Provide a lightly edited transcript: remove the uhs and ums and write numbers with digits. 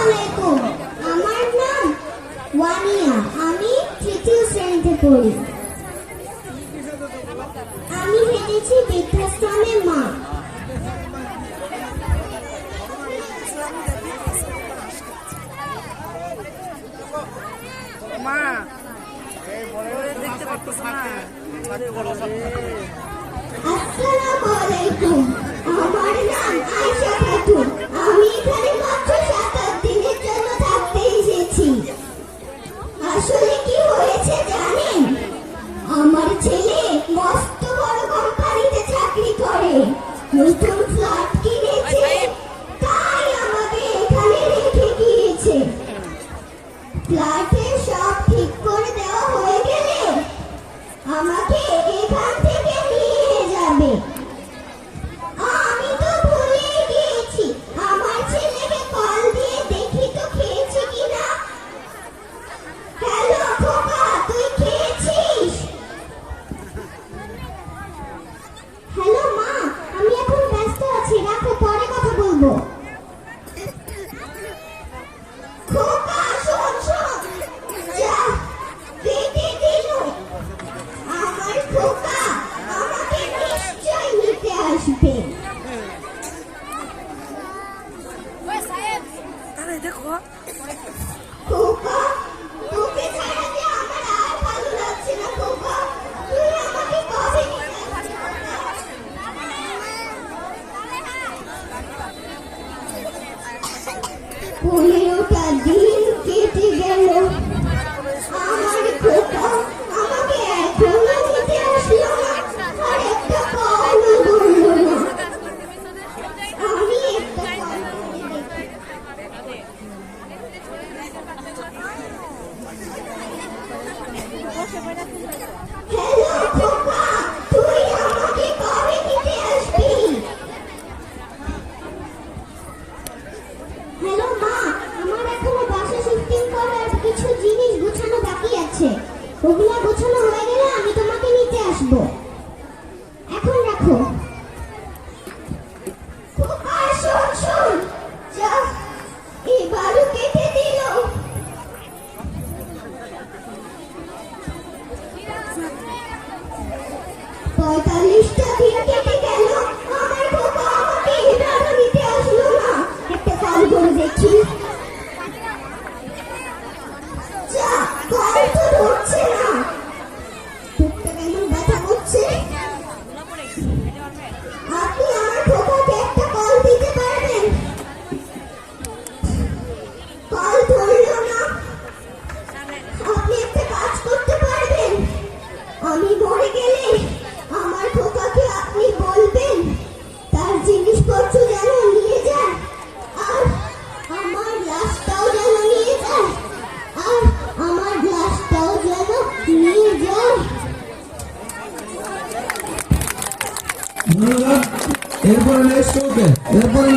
আলাইকুম। আমার নাম ওয়ানিয়া। আমি তৃতীয় শ্রেণীতে পড়ি। আমি হেঁটেছি বৃদ্ধাশ্রমের মা। আসসালামু আলাইকুম। আমার নাম আয়েশা খাতুন। আমি এখানে মাত্র 7 দিনের জন্য থাকতে এসেছি। আসলে কি হয়েছে জানেন? আমার ছেলে মস্ত বড় কোম্পানিতে চাকরি করে, নতুন ফ্ল্যাট কিনেছে, তাই আমাকে এখানে রেখে গিয়েছে। ফ্ল্যাটে সব ঠিক করে দেওয়া হয়ে গেলে আমাকে এখান থেকে নিয়ে যাবে। আমি তো ভুলে গিয়েছি আমার ছেলেকে কল দিয়ে দেখি তো খেয়েছে কিনা। হ্যালো খোকা, তুই খেয়েছিস? হ্যালো মা, আমি এখন ব্যস্ত আছি, রাখো, পরে কথা বলবো। খোকা শোন শোন, যা কেটে দিল। আমার খোকা আমাকে নিশ্চয় নিতে আসবে। খোকা, তোকে ছাড়া যে আমার আর ভালো লাগছে না। খোকা, তুই আমাকে কবে নিতে আসবি? 15টা দিন কেটে গেল, আমার খোকা আমাকে এখনো নিতে আসলো না, আর একটা কলও ধরলো না। আমি একটা কল করে দেখি। হ্যালো খোকা, তুই আমাকে কবে নিতে আসবি? হ্যালো মা, আমার এখনো বাসা শিফটিং করার কিছু জিনিস গোছানো বাকি আছে। ওগুলা গোছানো হয়ে গেলে আমি তোমাকে নিতে আসবো। এখন রাখো। খোকা শোন শোন, যা এবারও কেটে দিল। 45টা দিন কেটে গেল, আমার খোকা আমাকে এবারও নিতে আসলো না। একটা কল করে দেখি। যা, কল তো ধরছে না। বুকটা কেমন ব্যথা করছে। আপনি আমার খোকাকে একটা কল দিতে পারবেন? কল ধরলো না। আপনি একটা কাজ করতে পারবেন? আমি মরে গেলে আমার খোকাকে আপনি বলবেন তার জিনিসপত্র যেন নিয়ে যায়, আর আমার লাশটাও যেন নিয়ে যায়, আর আমার লাশটাও যেন নিয়ে যায়। ধন্যবাদ। এরপরে নেক্সট ওকে, এরপরে